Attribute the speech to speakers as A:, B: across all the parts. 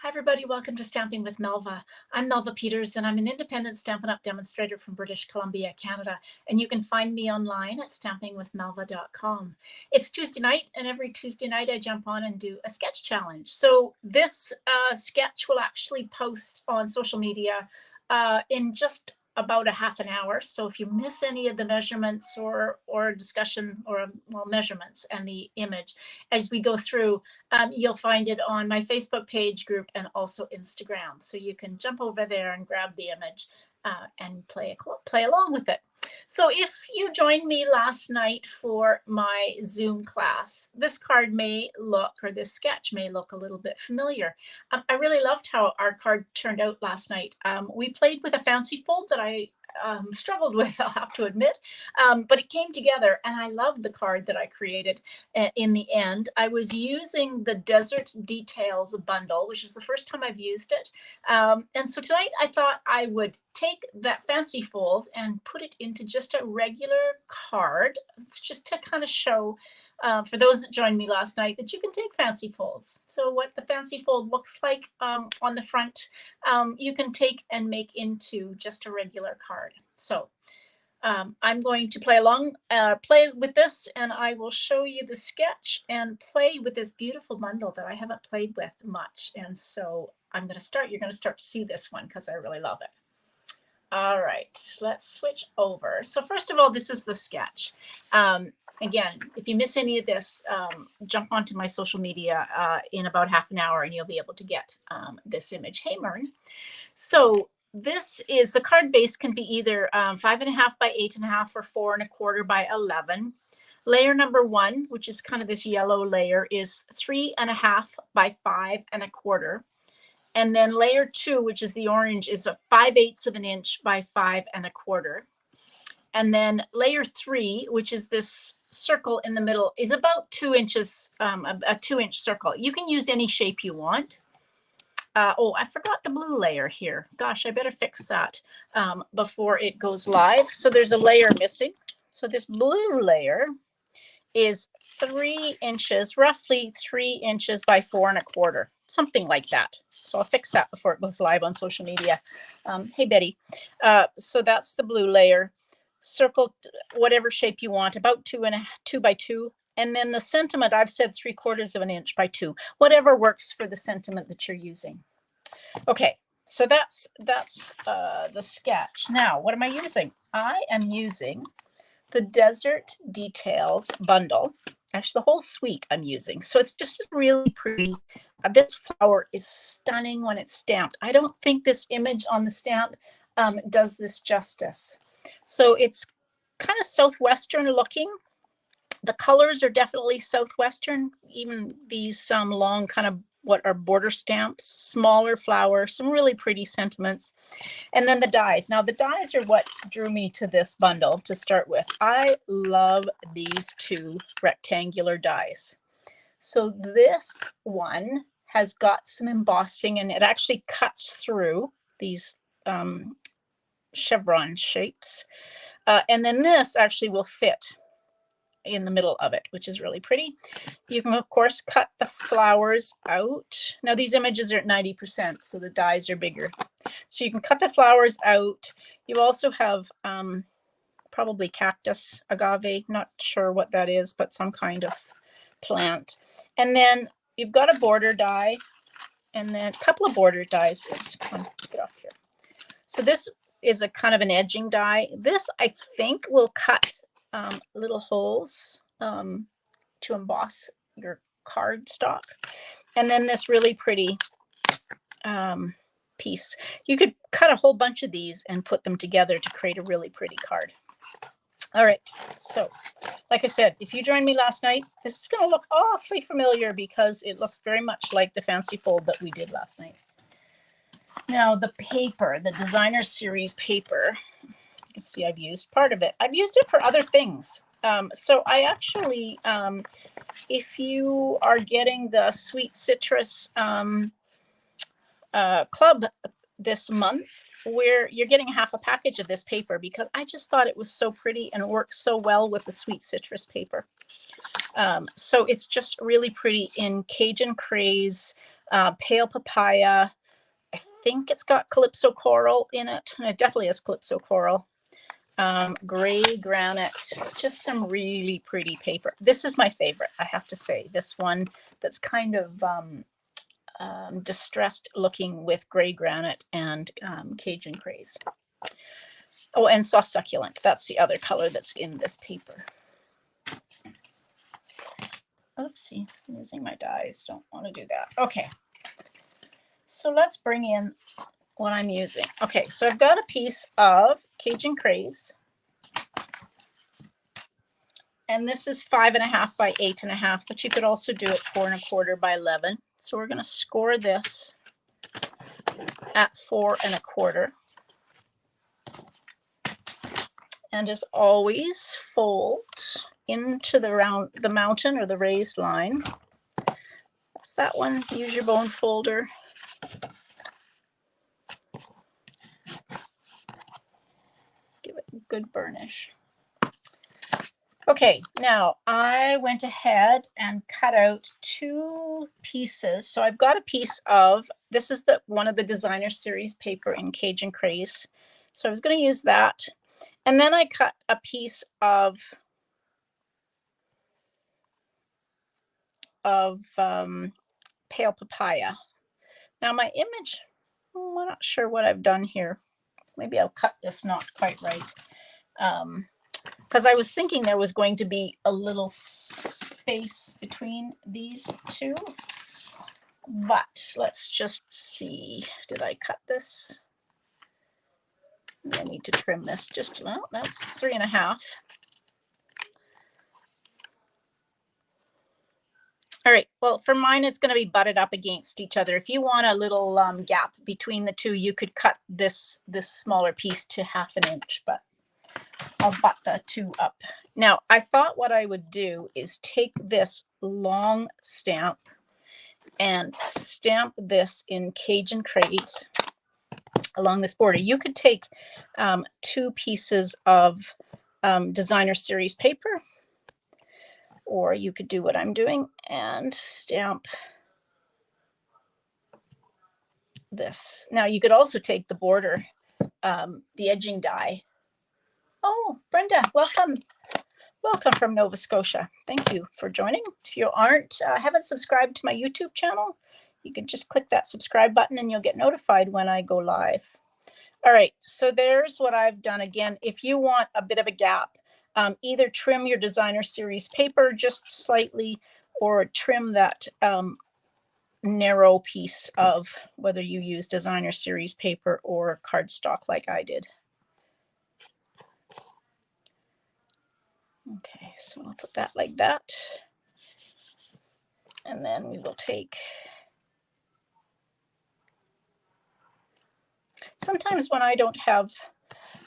A: Hi, everybody. Welcome to Stamping with Melva. I'm Melva Peters, and I'm an independent Stampin' Up! Demonstrator from British Columbia, Canada. And you can find me online at stampingwithmelva.com. It's Tuesday night, and every Tuesday night I jump on and do a sketch challenge. So this sketch will actually post on social media in just about a half an hour. So if you miss any of the measurements or discussion or measurements and the image as we go through, you'll find it on my Facebook page group and also Instagram. So you can jump over there and grab the image and play along with it. So if you joined me last night for my Zoom class, this card may look, or this sketch may look a little bit familiar. I really loved how our card turned out last night. We played with a fancy fold that I struggled with, I'll have to admit, but it came together and I loved the card that I created in the end. I was using the Desert Details bundle, which is the first time I've used it. And so tonight I thought I would take that fancy fold and put it into just a regular card, just to kind of show for those that joined me last night that you can take fancy folds. So what the fancy fold looks like on the front, you can take and make into just a regular card. So I'm going to play with this, and I will show you the sketch and play with this beautiful bundle that I haven't played with much. And so I'm going to start. You're going to start to see this one because I really love it. All right, let's switch over. So first of all, this is the sketch. Again, if you miss any of this, jump onto my social media in about half an hour and you'll be able to get this image. Hey, Murray. So this is, the card base can be either 5.5 by 8.5 or 4.25 by 11. Layer number 1, which is kind of this yellow layer, is 3.5 by 5.25. And then layer 2, which is the orange, is a 5/8 of an inch by 5.25. And then layer 3, which is this circle in the middle, is about 2 inches, a 2-inch circle. You can use any shape you want. Oh, I forgot the blue layer here. Gosh, I better fix that before it goes live. So there's a layer missing. So this blue layer is 3 inches, roughly 3 inches by 4.25, something like that. So I'll fix that before it goes live on social media. Hey, Betty. So that's the blue layer. Circle whatever shape you want, about 2 by 2. And then the sentiment, I've said 3/4 of an inch by 2, whatever works for the sentiment that you're using. Okay, so that's the sketch. Now, what am I using? I am using the Desert Details bundle. Actually, the whole suite I'm using. So it's just really pretty. This flower is stunning when it's stamped. I don't think this image on the stamp does this justice. So it's kind of southwestern looking. The colors are definitely southwestern, even these long kind of what are border stamps, smaller flower, some really pretty sentiments. And then the dies. Now the dies are what drew me to this bundle to start with. I love these 2 rectangular dies. So this one has got some embossing and it actually cuts through these chevron shapes. And then this actually will fit in the middle of it, which is really pretty. You can, of course, cut the flowers out. Now, these images are at 90%, so the dies are bigger. So you can cut the flowers out. You also have probably cactus, agave, not sure what that is, but some kind of plant. And then you've got a border die, and then a couple of border dies. Come on, get off here. So this is a kind of an edging die. This, I think, will cut little holes to emboss your cardstock. And then this really pretty piece. You could cut a whole bunch of these and put them together to create a really pretty card. All right, so like I said, if you joined me last night, this is going to look awfully familiar because it looks very much like the fancy fold that we did last night. Now the paper, the designer series paper, you can see I've used part of it. I've used it for other things. So I actually, if you are getting the Sweet Citrus Club this month, where you're getting half a package of this paper because I just thought it was so pretty and it works so well with the Sweet Citrus paper. So it's just really pretty in Cajun Craze pale papaya. I think it's got Calypso coral in it. And it definitely has Calypso coral. Gray granite, just some really pretty paper. This is my favorite, I have to say. This one that's kind of distressed looking with gray granite and Cajun craze. Oh, and soft succulent. That's the other color that's in this paper. Oopsie, I'm using my dies. Don't want to do that. Okay. So let's bring in what I'm using. Okay, so I've got a piece of Cajun craze. And this is 5.5 by 8.5, but you could also do it 4.25 by 11. So we're going to score this at 4.25. And as always, fold into the mountain or the raised line. That's that one. Use your bone folder. Give it a good burnish. Okay, now I went ahead and cut out 2 pieces. So I've got a piece of, this is one of the designer series paper in Cajun craze. So I was going to use that. And then I cut a piece of pale papaya. Now my image, I'm not sure what I've done here. Maybe I'll cut this not quite right. Because I was thinking there was going to be a little space between these 2. But let's just see. Did I cut this? I need to trim this just, well, that's 3.5. All right, well, for mine, it's going to be butted up against each other. If you want a little gap between the 2, you could cut this smaller piece to 1/2 inch, but I'll butt the 2 up. Now, I thought what I would do is take this long stamp and stamp this in Cajun craze along this border. You could take 2 pieces of designer series paper, or you could do what I'm doing and stamp this. Now you could also take the border, the edging die. Oh, Brenda, welcome. Welcome from Nova Scotia. Thank you for joining. If you haven't subscribed to my YouTube channel, you can just click that subscribe button and you'll get notified when I go live. All right, so there's what I've done. Again, if you want a bit of a gap, either trim your designer series paper just slightly or trim that narrow piece of, whether you use designer series paper or cardstock like I did. Okay, so I'll put that like that. And then we will take, sometimes when I don't have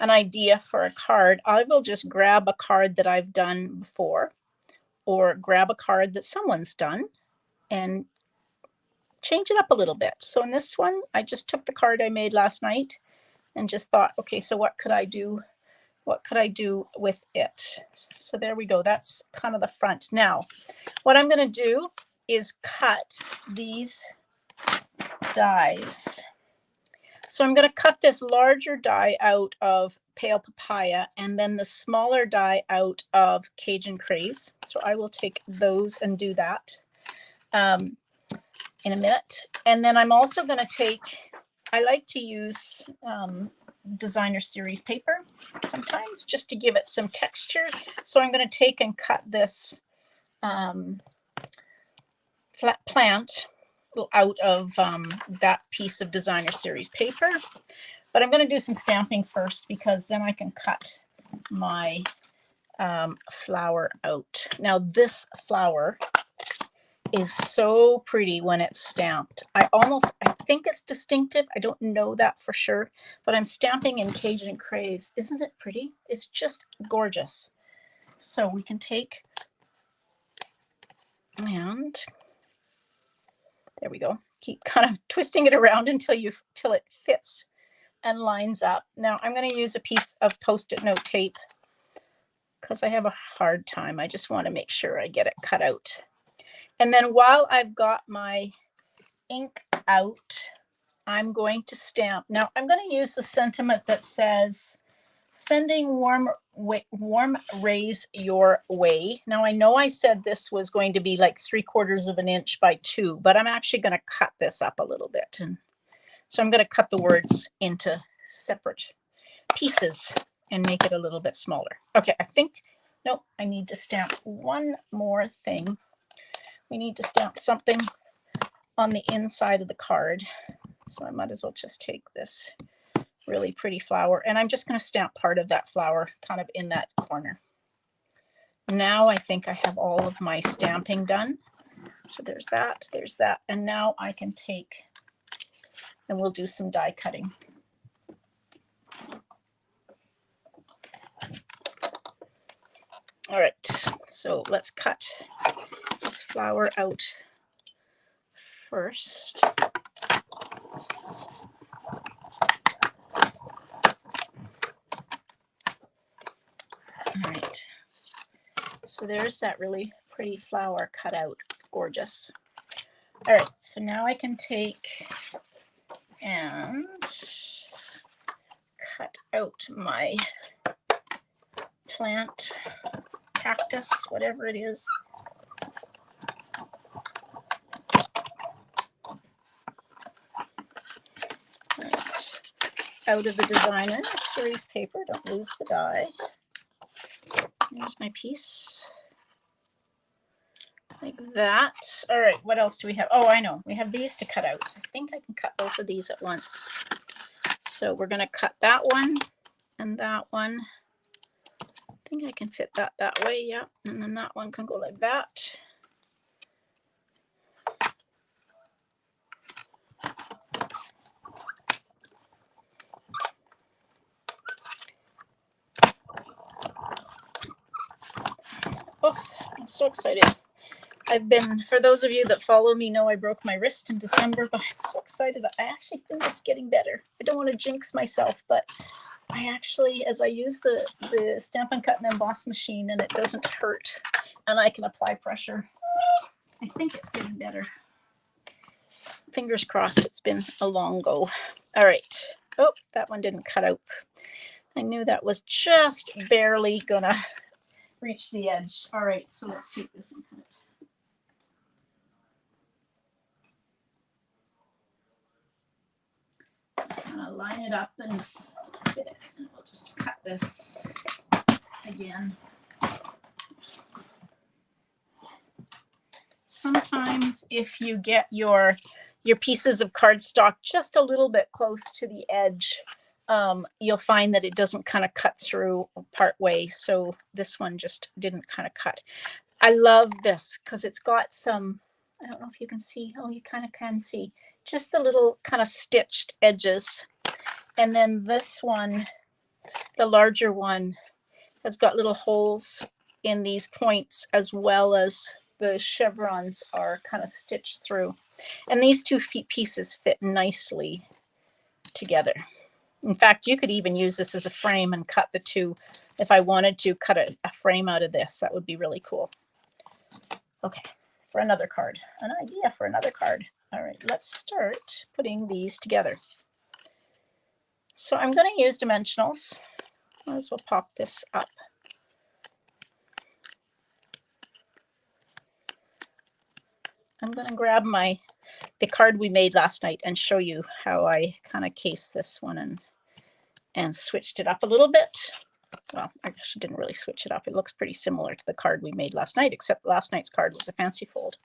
A: an idea for a card, I will just grab a card that I've done before or grab a card that someone's done and change it up a little bit. So in this one, I just took the card I made last night and just thought, okay, so what could I do? What could I do with it? So there we go. That's kind of the front. Now, what I'm going to do is cut these dies. So I'm going to cut this larger die out of pale papaya and then the smaller die out of Cajun craze. So I will take those and do that in a minute. And then I'm also going to take, I like to use designer series paper sometimes just to give it some texture. So I'm going to take and cut this flat plant out of that piece of designer series paper. But I'm going to do some stamping first because then I can cut my flower out. Now this flower is so pretty when it's stamped. I think it's distinctive. I don't know that for sure, but I'm stamping in Cajun craze. Isn't it pretty? It's just gorgeous. So we can take, and there we go. Keep kind of twisting it around until it fits and lines up. Now I'm going to use a piece of Post-it note tape because I have a hard time. I just want to make sure I get it cut out. And then while I've got my ink out, I'm going to stamp. Now I'm going to use the sentiment that says, sending warm rays your way. Now I know I said this was going to be like 3/4 of an inch by 2, but I'm actually going to cut this up a little bit. And so I'm going to cut the words into separate pieces and make it a little bit smaller. Okay, I think, no, I need to stamp one more thing. We need to stamp something on the inside of the card. So I might as well just take this really pretty flower, and I'm just going to stamp part of that flower kind of in that corner. Now I think I have all of my stamping done. So there's that, and now I can take, and we'll do some die cutting. All right, so let's cut this flower out first. All right, so there's that really pretty flower cut out. It's gorgeous. All right, so now I can take and cut out my plant, cactus, whatever it is. Right. Out of the designer series paper, don't lose the die. Here's my piece. Like that. All right, what else do we have? Oh, I know. We have these to cut out. I think I can cut both of these at once. So we're going to cut that one and that one. I think I can fit that way, yeah. And then that one can go like that. Oh, I'm so excited. I've been, for those of you that follow me know I broke my wrist in December, but I'm so excited. I actually think it's getting better. I don't want to jinx myself, but I actually, as I use the Stampin' Cut and Emboss machine, and it doesn't hurt, and I can apply pressure, I think it's getting better. Fingers crossed. It's been a long go. All right. Oh, that one didn't cut out. I knew that was just barely gonna reach the edge. All right, so let's take this and cut it. Just kind of line it up and fit it. And we'll just cut this again. Sometimes if you get your pieces of cardstock just a little bit close to the edge, you'll find that it doesn't kind of cut through part way. So this one just didn't kind of cut. I love this because it's got some, I don't know if you can see, oh, you kind of can see, just the little kind of stitched edges. And then this one, the larger one, has got little holes in these points, as well as the chevrons are kind of stitched through. And these two pieces fit nicely together. In fact, you could even use this as a frame and cut the two. If I wanted to cut a frame out of this, that would be really cool. Okay, for another card, an idea for another card. All right, let's start putting these together. So I'm going to use dimensionals. Might as well pop this up. I'm going to grab the card we made last night and show you how I kind of cased this one and switched it up a little bit. Well, I actually didn't really switch it up. It looks pretty similar to the card we made last night, except last night's card was a fancy fold.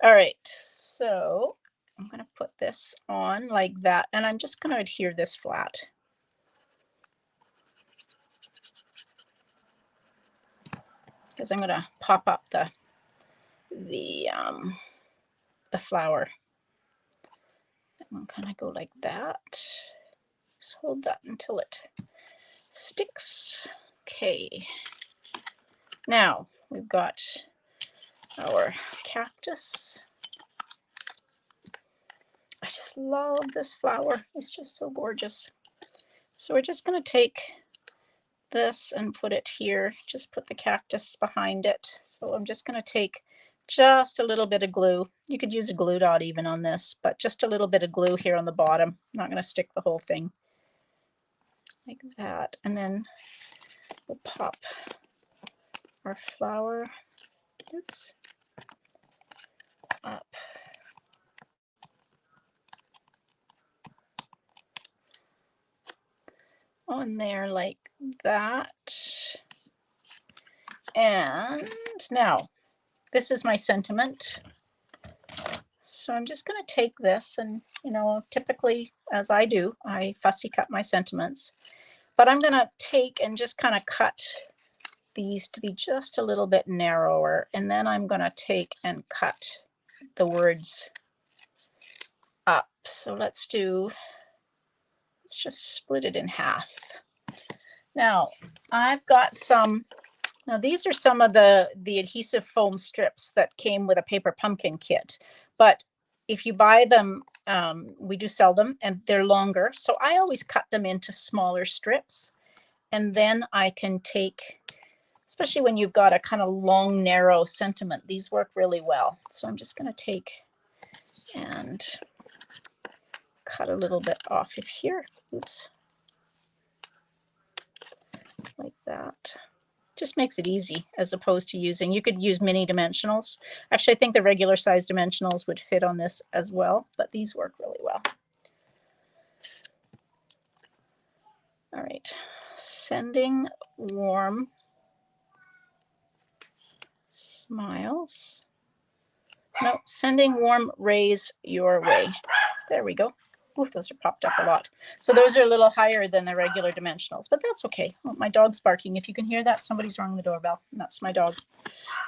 A: All right, so I'm going to put this on like that, and I'm just going to adhere this flat. Because I'm going to pop up the flower. I'm going to go like that. Just hold that until it sticks. Okay. Now we've got our cactus. I just love this flower. It's just so gorgeous. So we're just going to take this and put it here. Just put the cactus behind it. So I'm just going to take just a little bit of glue. You could use a glue dot even on this, but just a little bit of glue here on the bottom. I'm not going to stick the whole thing like that. And then we'll pop our flower, oops, up. On there like that. And now this is my sentiment. So I'm just going to take this and, you know, typically as I do, I fussy cut my sentiments, but I'm going to take and just kind of cut these to be just a little bit narrower. And then I'm going to take and cut the words up. So let's just split it in half. Now I've got some, now these are some of the adhesive foam strips that came with a paper pumpkin kit, but if you buy them, we do sell them and they're longer. So I always cut them into smaller strips, and then I can take, especially when you've got a kind of long, narrow sentiment, these work really well. So I'm just going to take and cut a little bit off of here. Oops. Like that. Just makes it easy as opposed to using, you could use mini dimensionals. Actually, I think the regular size dimensionals would fit on this as well, but these work really well. All right, sending warm smiles. No, sending warm rays your way. There we go. Oof, those are popped up a lot. So those are a little higher than the regular dimensionals, but that's okay. Oh, my dog's barking. If you can hear that, somebody's rung the doorbell, and that's my dog.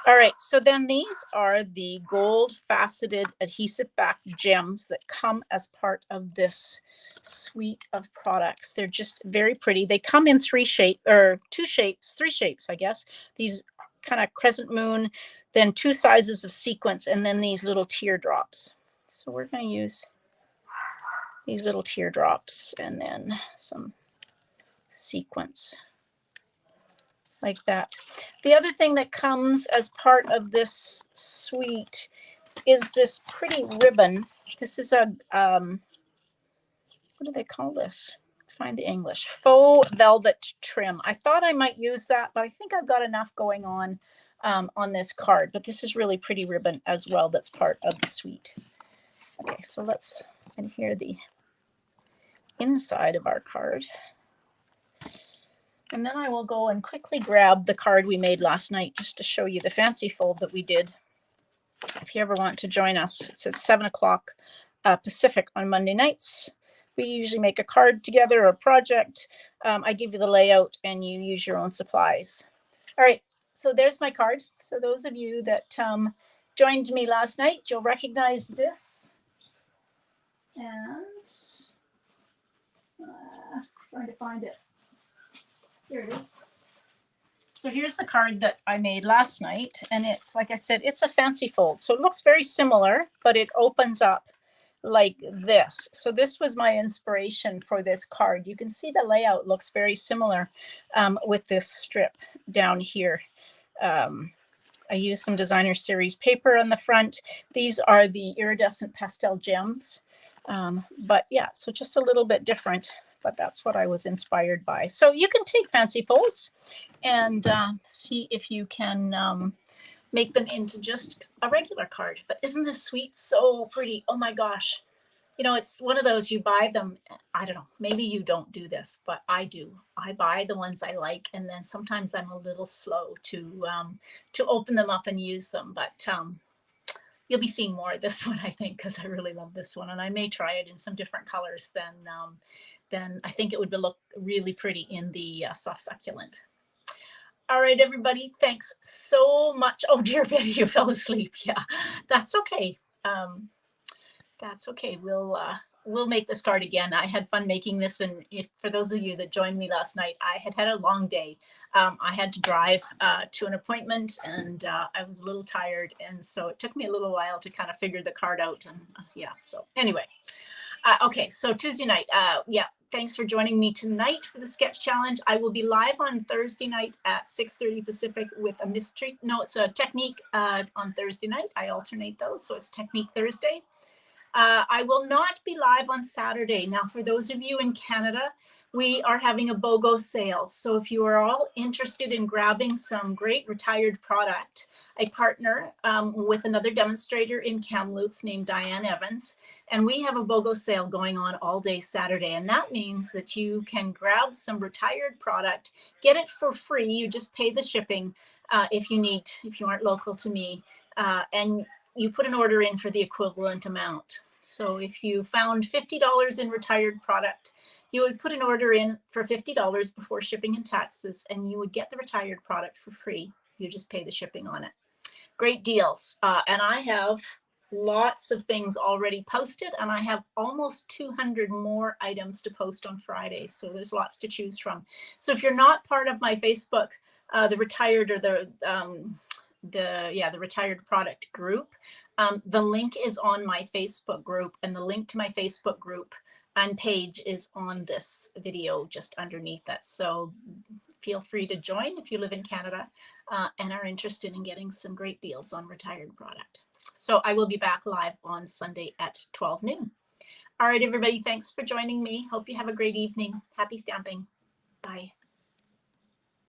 A: All right, so then these are the gold faceted adhesive back gems that come as part of this suite of products. They're just very pretty. They come in three shapes, I guess. These kind of crescent moon, then two sizes of sequins, and then these little teardrops. So we're going to use these little teardrops and then some sequins like that. The other thing that comes as part of this suite is this pretty ribbon. This is a, what do they call this? Find the English. Faux velvet trim. I thought I might use that, but I think I've got enough going on this card. But this is really pretty ribbon as well that's part of the suite. Okay, so let's adhere the inside of our card. And then I will go and quickly grab the card we made last night just to show you the fancy fold that we did. If you ever want to join us, it's at 7 o'clock Pacific on Monday nights. We usually make a card together or a project. I give you the layout and you use your own supplies. All right, so there's my card. So those of you that joined me last night, you'll recognize this. And trying to find it. Here it is. So here's the card that I made last night. And it's, like I said, it's a fancy fold. So it looks very similar, but it opens up like this. So this was my inspiration for this card. You can see the layout looks very similar with this strip down here. I used some designer series paper on the front. These are the iridescent pastel gems. But yeah, so just a little bit different, but that's what I was inspired by. So you can take fancy folds and see if you can make them into just a regular card. But isn't this sweet? So pretty. Oh my gosh. You know, it's one of those, you buy them. I don't know, maybe you don't do this, but I do. I buy the ones I like, and then sometimes I'm a little slow to open them up and use them. But you'll be seeing more of this one, I think, because I really love this one, and I may try it in some different colors than I think it would look really pretty in the soft succulent. All right, everybody, thanks so much. Oh, dear Betty, you fell asleep. Yeah, that's okay. That's okay. We'll make this card again. I had fun making this, and for those of you that joined me last night, I had a long day. I had to drive to an appointment, and I was a little tired, and so it took me a little while to kind of figure the card out. And yeah, so anyway. Okay, so Tuesday night. Yeah, thanks for joining me tonight for the sketch challenge. I will be live on Thursday night at 6:30 Pacific with a mystery. No, it's a technique on Thursday night. I alternate those, so it's Technique Thursday. I will not be live on Saturday. Now, for those of you in Canada, we are having a BOGO sale. So if you are all interested in grabbing some great retired product, I partner with another demonstrator in Kamloops named Diane Evans, and we have a BOGO sale going on all day Saturday. And that means that you can grab some retired product, get it for free. You just pay the shipping if you aren't local to me. And you put an order in for the equivalent amount. So if you found $50 in retired product, you would put an order in for $50 before shipping and taxes, and you would get the retired product for free. You just pay the shipping on it. Great deals. And I have lots of things already posted, and I have almost 200 more items to post on Friday. So there's lots to choose from. So if you're not part of my Facebook, the retired or the retired product group, the link is on my Facebook group, and the link to my Facebook group and page is on this video just underneath that. So feel free to join if you live in Canada and are interested in getting some great deals on retired product. So I will be back live on Sunday at 12 noon. All right, everybody, thanks for joining me. Hope you have a great evening. Happy stamping.